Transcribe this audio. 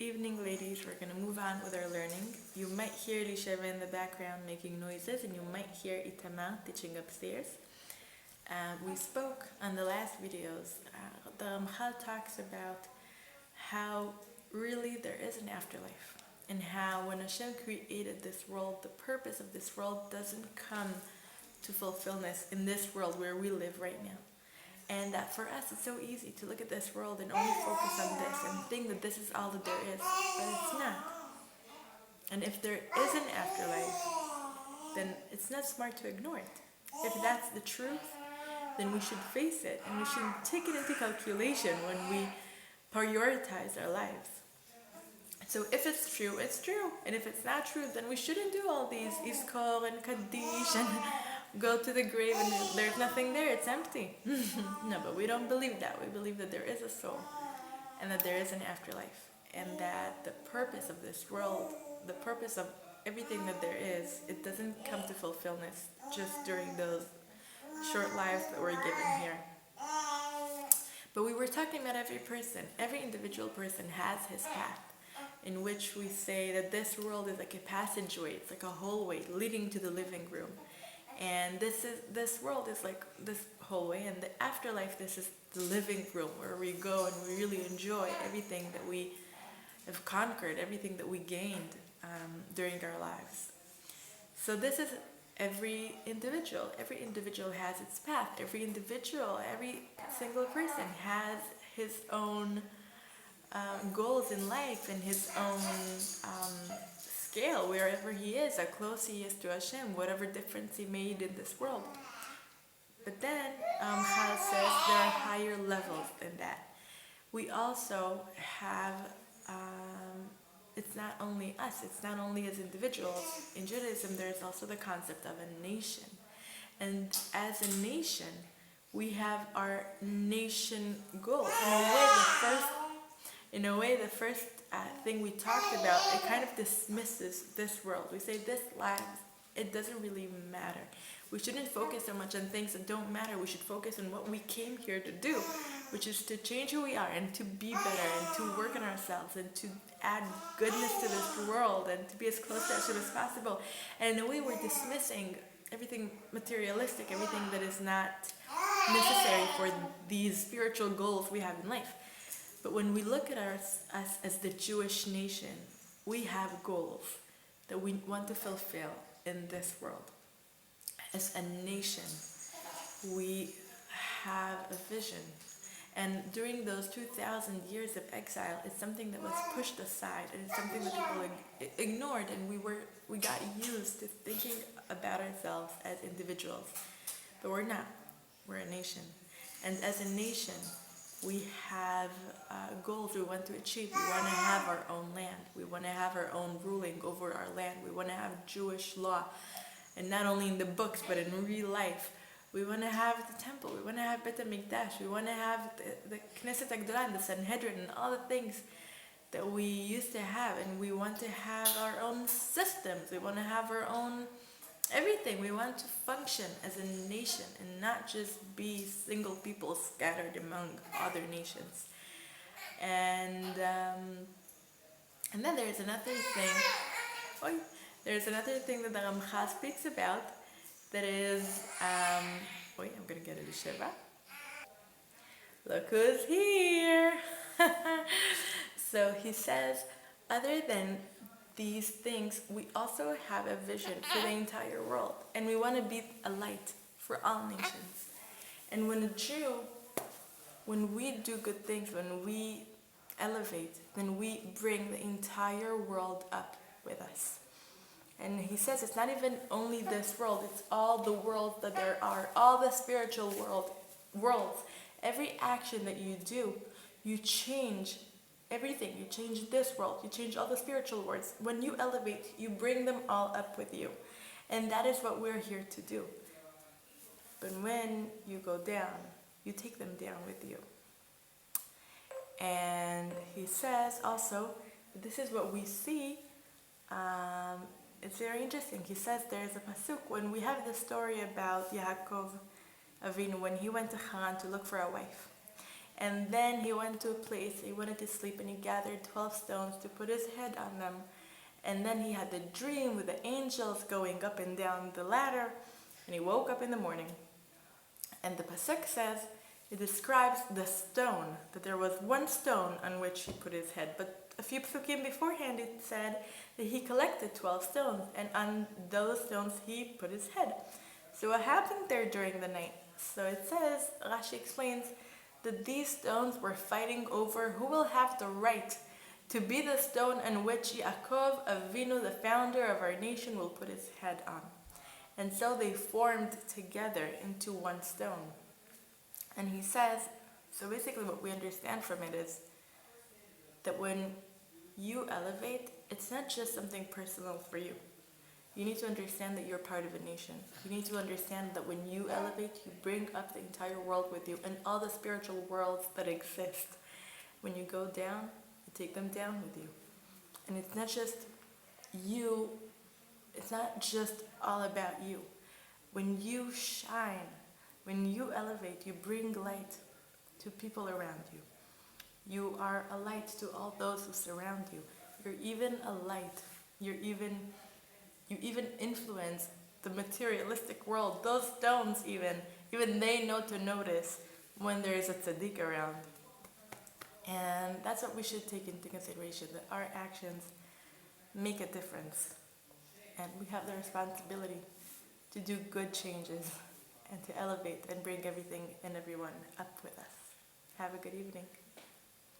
evening, ladies. We're going to move on with our learning. You might hear Lisheva in the background making noises, and you might hear Itamar teaching upstairs. We spoke on the last videos. The Ramchal talks about how really there is an afterlife, and how when Hashem created this world, the purpose of this world doesn't come to fulfillment in this world where we live right now. And that for us it's so easy to look at this world and only focus on this and think that this is all that there is, but it's not. And if there is an afterlife, then it's not smart to ignore it. If that's the truth, then we should face it, and we should take it into calculation when we prioritize our lives. So if it's true, it's true. And if it's not true, then we shouldn't do all these Iskor and Kaddish and go to the grave and there's nothing there, it's empty. No, but we don't believe that. We believe that there is a soul, and that there is an afterlife, and that the purpose of this world, the purpose of everything that there is, it doesn't come to fulfillment just during those short lives that we're given here. But we were talking about every individual person has his path, in which we say that this world is like a passageway, it's like a hallway leading to the living room. And this world is like this hallway, and the afterlife, this is the living room where we go and we really enjoy everything that we have conquered, everything that we gained during our lives. So this is every individual. Every individual has its path. Every single person has his own goals in life and his own scale, wherever he is, how close he is to Hashem, whatever difference he made in this world. But then Chal says there are higher levels than that. We also have, it's not only us, it's not only as individuals. In Judaism, there's also the concept of a nation. And as a nation, we have our nation goals. In a way, the first thing we talked about, it kind of dismisses this world. We say this life, it doesn't really matter. We shouldn't focus so much on things that don't matter. We should focus on what we came here to do, which is to change who we are and to be better and to work on ourselves and to add goodness to this world and to be as close to Hashem as possible. And in a way, we're dismissing everything materialistic, everything that is not necessary for these spiritual goals we have in life. But when we look at us as the Jewish nation, we have goals that we want to fulfill in this world. As a nation, we have a vision. And during those 2,000 years of exile, it's something that was pushed aside, and it's something that people ignored, and we got used to thinking about ourselves as individuals. But we're not. We're a nation. And as a nation, we have goals we want to achieve. We want to have our own land. We want to have our own ruling over our land. We want to have Jewish law, and not only in the books, but in real life. We want to have the temple. We want to have Bet HaMikdash. We want to have the Knesset HaGdolah and the Sanhedrin and all the things that we used to have. And we want to have our own systems. We want to have our own everything. We want to function as a nation and not just be single people scattered among other nations. And then there's another thing. There's another thing that the Ramchal speaks about. That is, I'm gonna get it, Shiva. Look who's here. So he says, other than these things, we also have a vision for the entire world, and we want to be a light for all nations. And when a Jew, when we do good things, when we elevate, then we bring the entire world up with us. And he says it's not even only this world, it's all the worlds that there are, all the spiritual worlds. Every action that you do, you change everything. You change this world, you change all the spiritual worlds. When you elevate, you bring them all up with you. And that is what we're here to do. But when you go down, you take them down with you. And he says also, this is what we see. It's very interesting. He says there's a pasuk when we have the story about Yaakov Avinu when he went to Haran to look for a wife. And then he went to a place, he wanted to sleep, and he gathered 12 stones to put his head on them. And then he had the dream with the angels going up and down the ladder, and he woke up in the morning. And the pasuk says, it describes the stone, that there was one stone on which he put his head. But a few psukim beforehand it said that he collected 12 stones, and on those stones he put his head. So what happened there during the night? So it says, Rashi explains, that these stones were fighting over who will have the right to be the stone on which Yaakov Avinu, the founder of our nation, will put his head on. And so they formed together into one stone. And he says, so basically what we understand from it is that when you elevate, it's not just something personal for you. You need to understand that you're part of a nation. You need to understand that when you elevate, you bring up the entire world with you and all the spiritual worlds that exist. When you go down, you take them down with you. And it's not just you, it's not just all about you. When you shine, when you elevate, you bring light to people around you. You are a light to all those who surround you. You're even a light. You even influence the materialistic world. Those stones even they know to notice when there is a tzaddik around. And that's what we should take into consideration, that our actions make a difference. And we have the responsibility to do good changes and to elevate and bring everything and everyone up with us. Have a good evening.